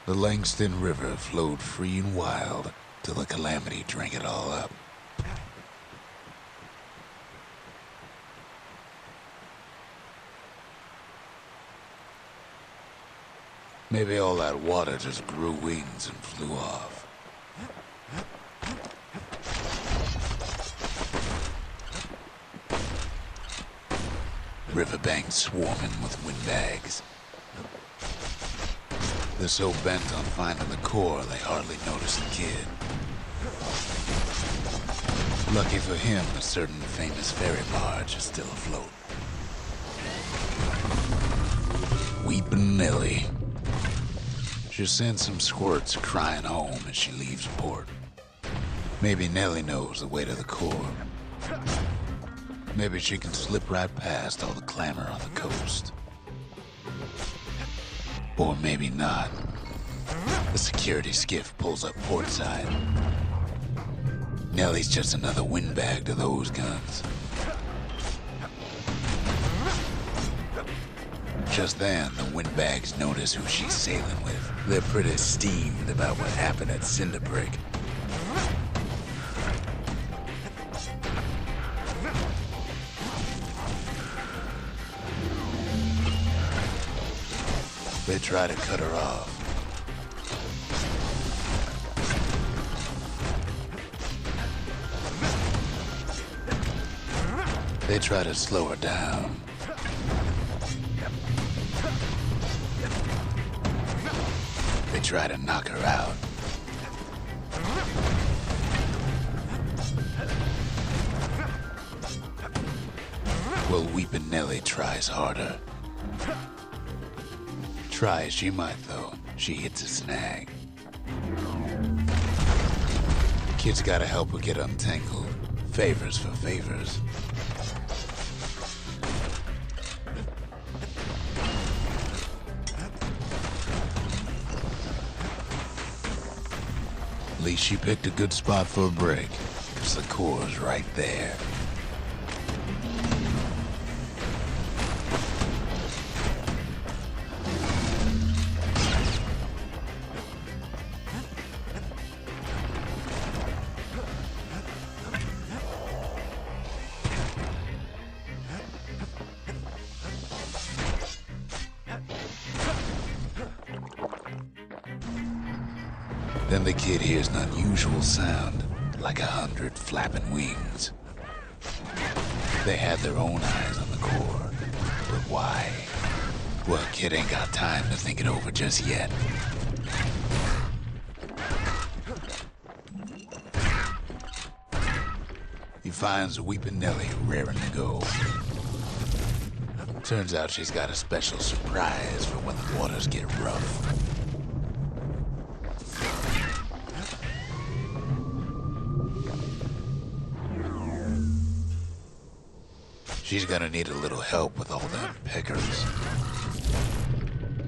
The Langston River flowed free and wild till the calamity drank it all up. Maybe all that water just grew wings and flew off. Riverbanks swarming with windbags. They're so bent on finding the core, they hardly notice the kid. Lucky for him, a certain famous ferry barge is still afloat. Weepin' Nellie. She sends some squirts crying home as she leaves port. Maybe Nellie knows the way to the core. Maybe she can slip right past all the clamor on the coast. Or maybe not. The security skiff pulls up portside. Nellie's just another windbag to those guns. Just then, the windbags notice who she's sailing with. They're pretty steamed about what happened at Cinderbrick. They try to cut her off. They try to slow her down. They try to knock her out. Well, Weepin' Nellie tries harder. Try as she might, though, she hits a snag. Kid's gotta help her get untangled. Favors for favors. At least she picked a good spot for a break, 'cause the core's right there. Then the kid hears an unusual sound, like 100 flapping wings. They had their own eyes on the core, but why? Well, kid ain't got time to think it over just yet. He finds Weepin' Nellie raring to go. Turns out she's got a special surprise for when the waters get rough. She's gonna need a little help with all them pickers.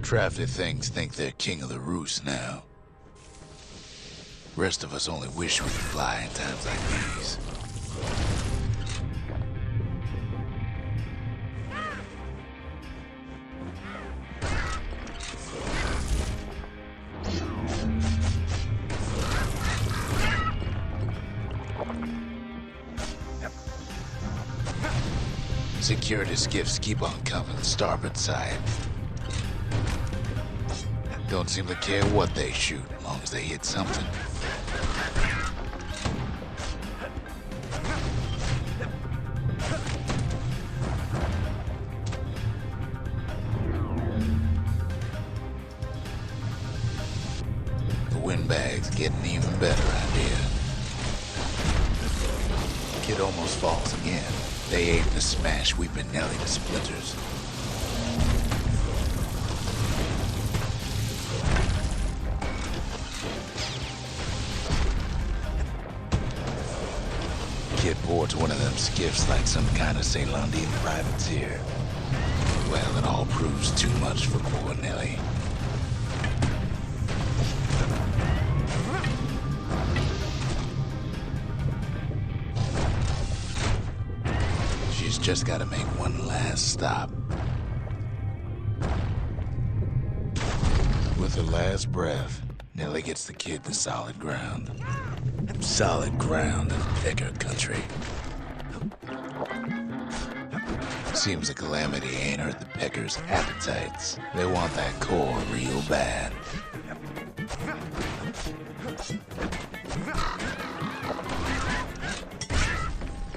Crafty things think they're king of the roost now. Rest of us only wish we could fly in times like these. Security skiffs keep on coming, starboard side. Don't seem to care what they shoot, as long as they hit something. The windbag's getting even better out here. Kid almost falls again. They aim to smash Weepin' Nellie to splinters. Kid boards one of them skiffs like some kind of Ceylondian privateer. Well, it all proves too much for poor Nellie. She's just gotta make one last stop. With her last breath, Nellie gets the kid to solid ground. Solid ground in Pecker country. Seems the Calamity ain't hurt the Peckers' appetites. They want that core real bad.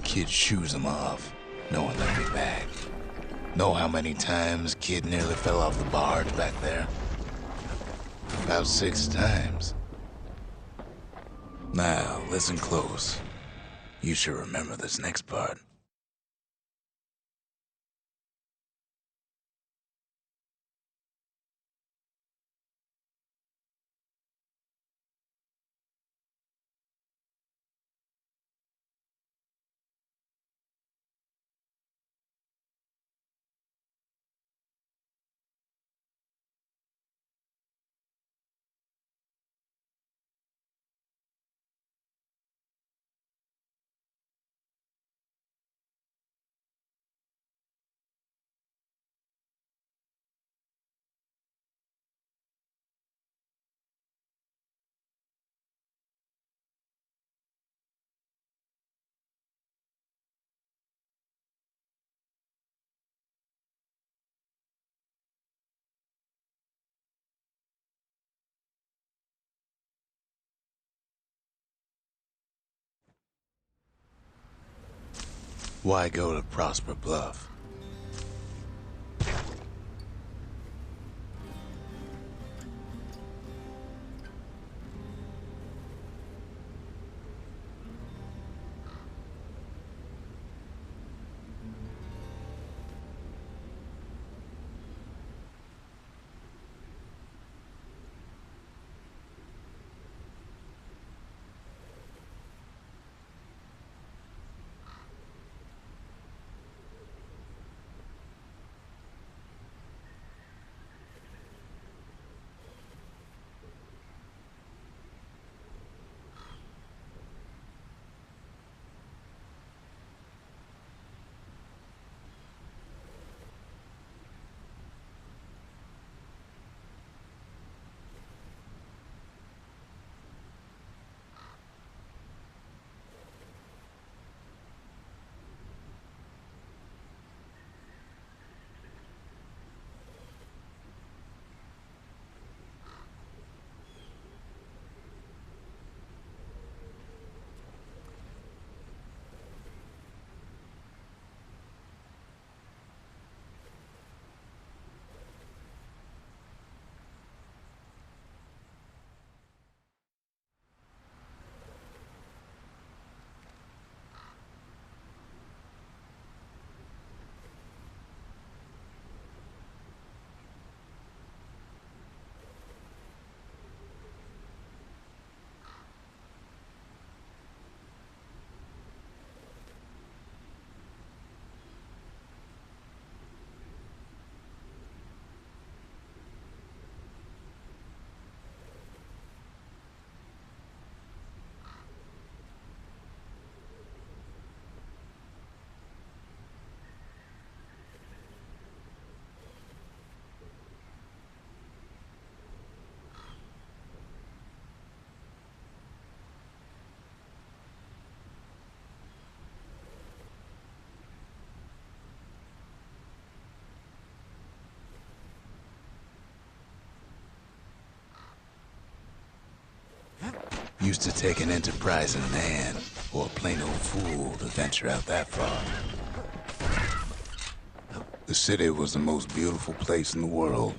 Kid shoos him off, knowing they'll be back. Know how many times Kid nearly fell off the barge back there? About 6 times. Now, listen close. You should remember this next part. Why go to Prosper Bluff? Used to take an enterprising man or a plain old fool to venture out that far. The city was the most beautiful place in the world.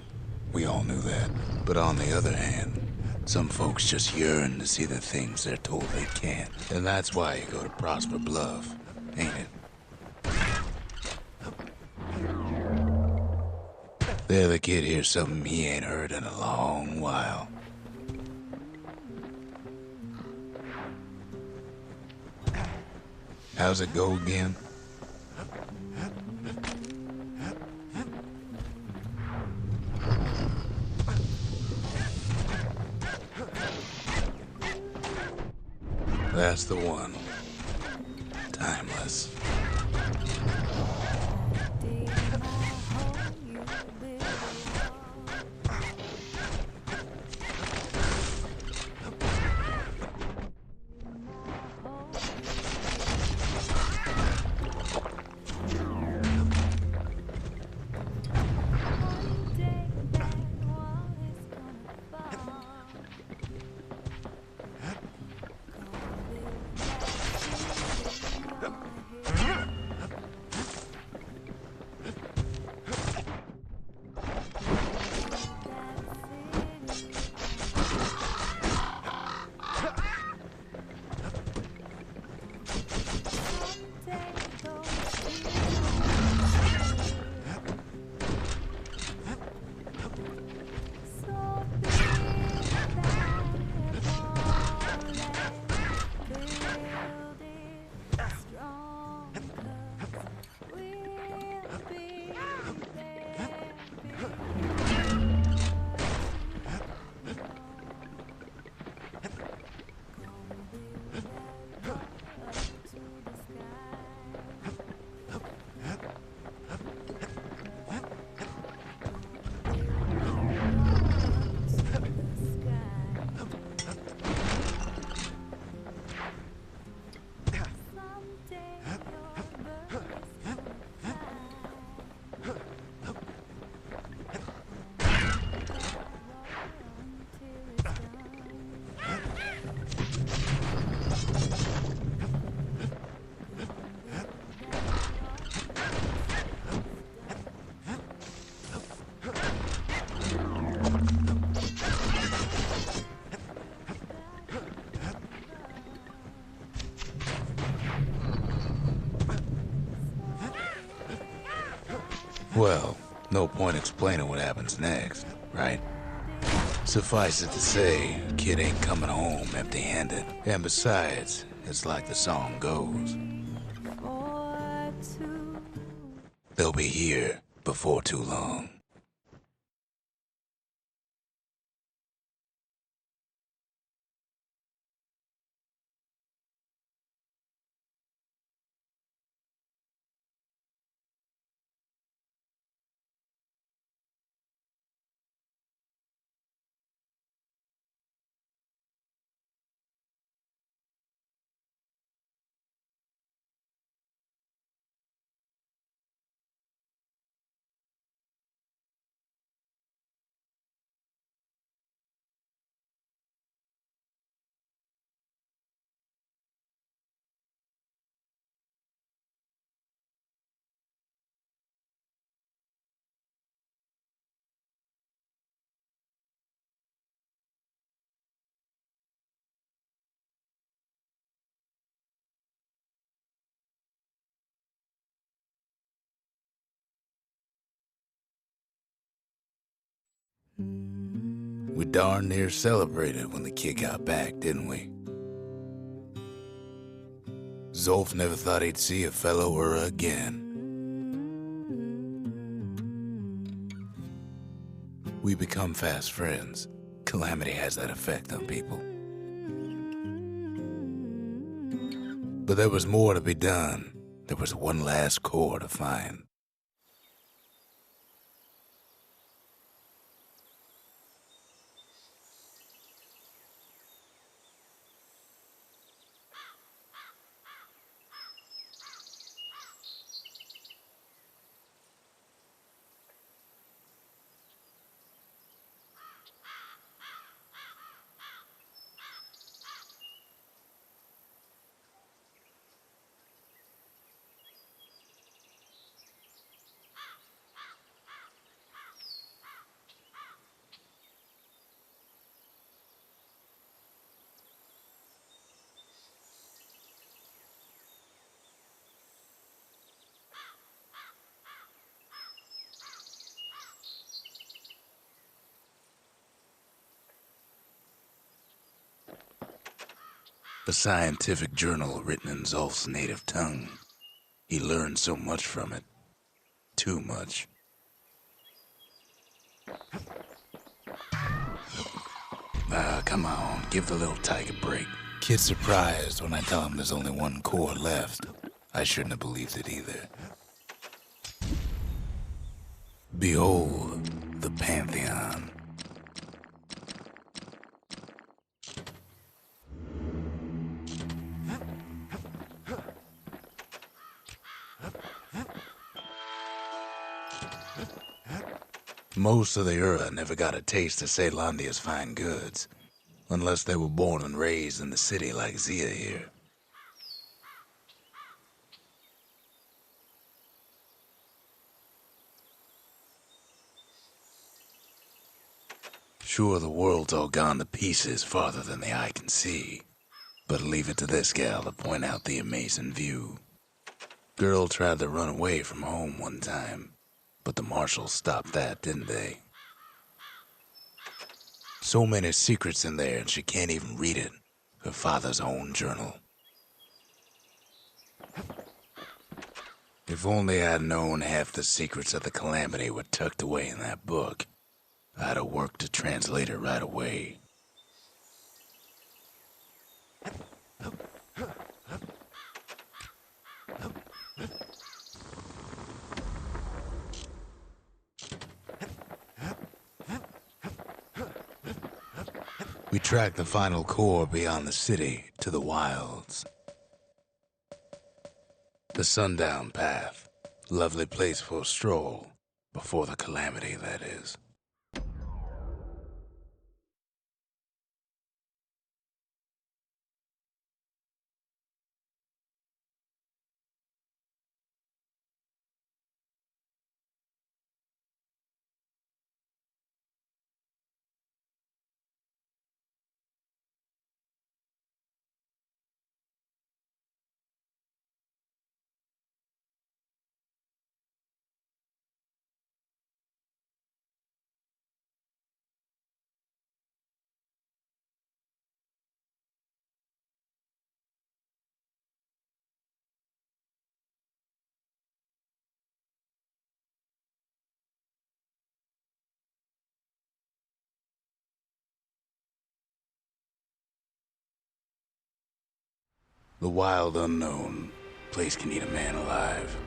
We all knew that. But on the other hand, some folks just yearn to see the things they're told they can't. And that's why you go to Prosper Bluff, ain't it? There the kid hears something he ain't heard in a long while. How's it go again? That's the one. Timeless. Well, no point explaining what happens next, right? Suffice it to say, kid ain't coming home empty-handed. And besides, it's like the song goes. They'll be here before too long. We darn near celebrated when the kid got back, didn't we? Zolf never thought he'd see a fellow Ura again. We become fast friends. Calamity has that effect on people. But there was more to be done. There was one last core to find. A scientific journal written in Zolf's native tongue. He learned so much from it. Too much. Come on, give the little tyke a break. Kid's surprised when I tell him there's only one core left. I shouldn't have believed it either. Behold, the Pantheon. Most of the Ura never got a taste of Caelondia's fine goods, unless they were born and raised in the city like Zia here. Sure, the world's all gone to pieces farther than the eye can see, but leave it to this gal to point out the amazing view. Girl tried to run away from home one time, but the marshals stopped that, didn't they? So many secrets in there and she can't even read it. Her father's own journal. If only I'd known half the secrets of the Calamity were tucked away in that book, I'd have worked to translate it right away. We tracked the final core beyond the city to the wilds. The Sundown Path. Lovely place for a stroll. Before the Calamity, that is. The wild unknown. Place can eat a man alive.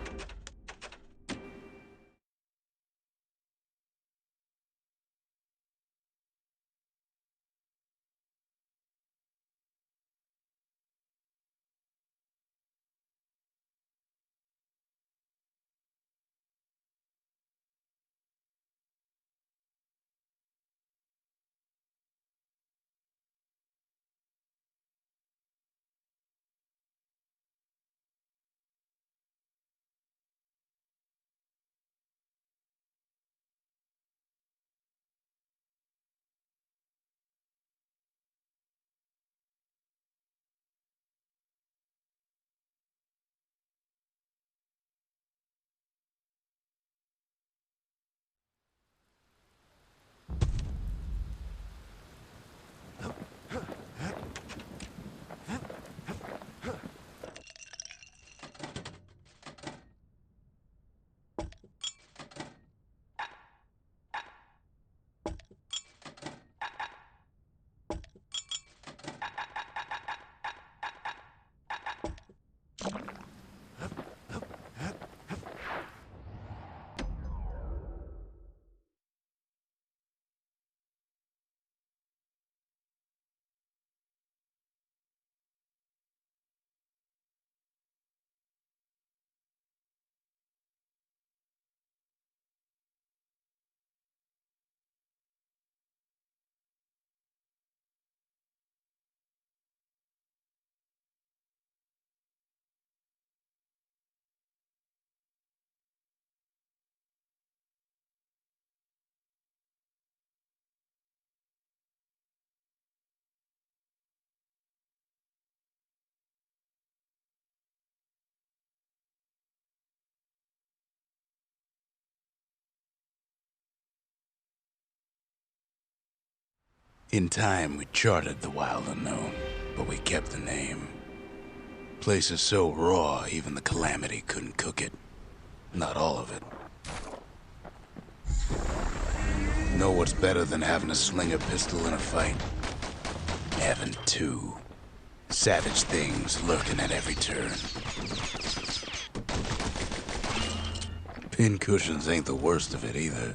In time, we charted the wild unknown, but we kept the name. Place is so raw, even the Calamity couldn't cook it. Not all of it. Know what's better than having a slinger pistol in a fight? Having two. Savage things lurking at every turn. Pincushions ain't the worst of it either.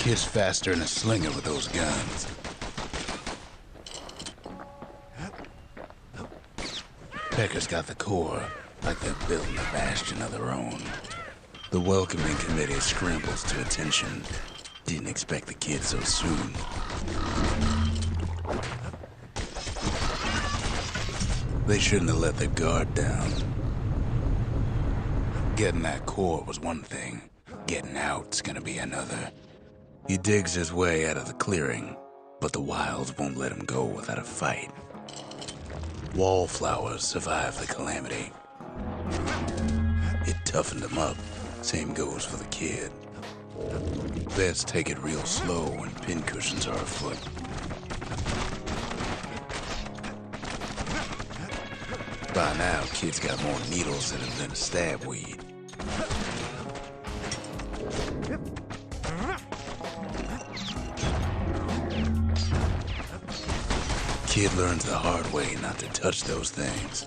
Kiss faster than a slinger with those guns. Pecker's got the core, like they're building a bastion of their own. The welcoming committee scrambles to attention. Didn't expect the kid so soon. They shouldn't have let their guard down. Getting that core was one thing. Getting out's gonna be another. He digs his way out of the clearing, but the wilds won't let him go without a fight. Wallflowers survived the Calamity. It toughened him up. Same goes for the kid. Best take it real slow when pincushions are afoot. By now, kid's got more needles in him than a stab weed. Kid learns the hard way not to touch those things.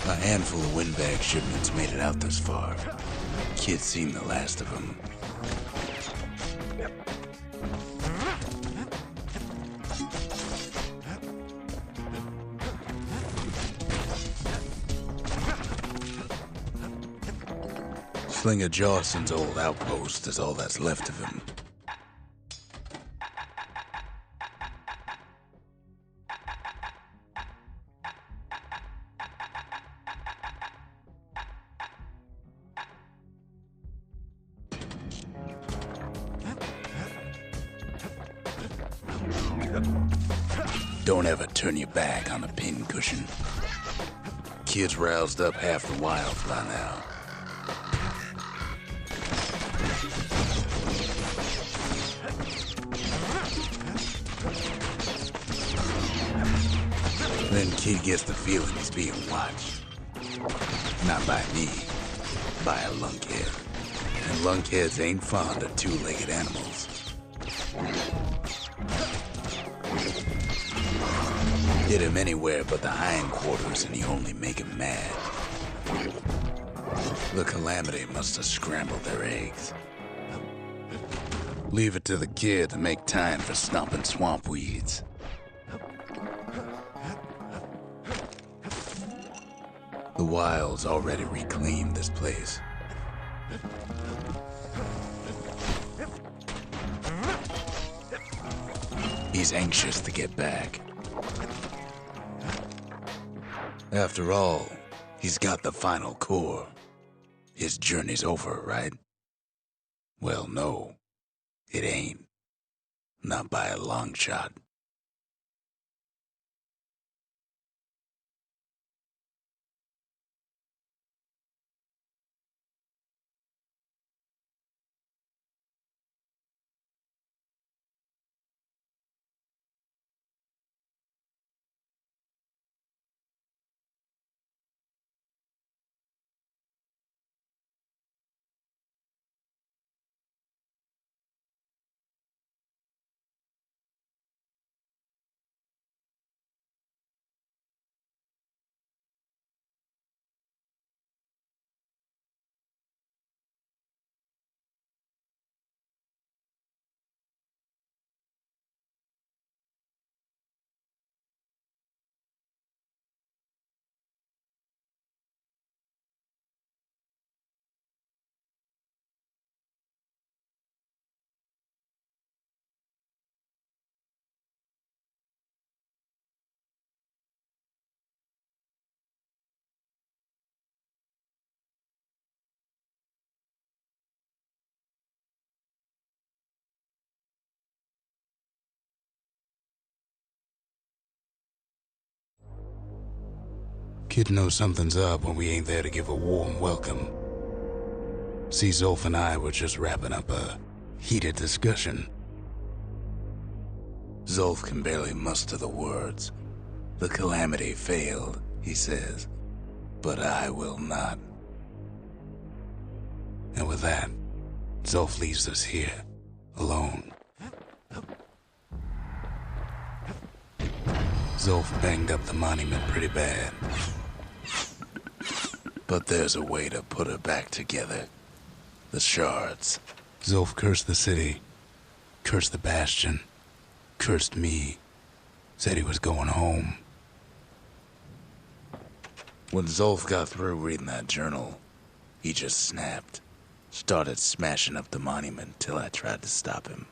A handful of windbag shipments made it out this far. Kid's seen the last of them. Slinger Jawson's old outpost is all that's left of him. Don't ever turn your back on a pincushion. kid's roused up half the wilds by now. Then kid gets the feeling he's being watched. Not by me, by a lunkhead. And lunkheads ain't fond of two-legged animals. Hit him anywhere but the hindquarters and you only make him mad. The Calamity must have scrambled their eggs. Leave it to the kid to make time for stomping swamp weeds. The wild's already reclaimed this place. He's anxious to get back. After all, he's got the final core. His journey's over, right? Well, no, it ain't. Not by a long shot. Kid knows something's up when we ain't there to give a warm welcome. See, Zolf and I were just wrapping up a heated discussion. Zolf can barely muster the words. The Calamity failed, he says, but I will not. And with that, Zolf leaves us here, alone. Zolf banged up the monument pretty bad. But there's a way to put her back together. The shards. Zolf cursed the city, cursed the Bastion, cursed me, said he was going home. When Zolf got through reading that journal, he just snapped. Started smashing up the monument till I tried to stop him.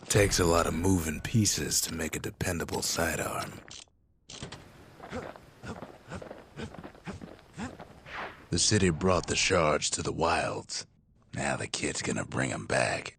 Takes a lot of moving pieces to make a dependable sidearm. The city brought the shards to the wilds. Now the kid's gonna bring them back.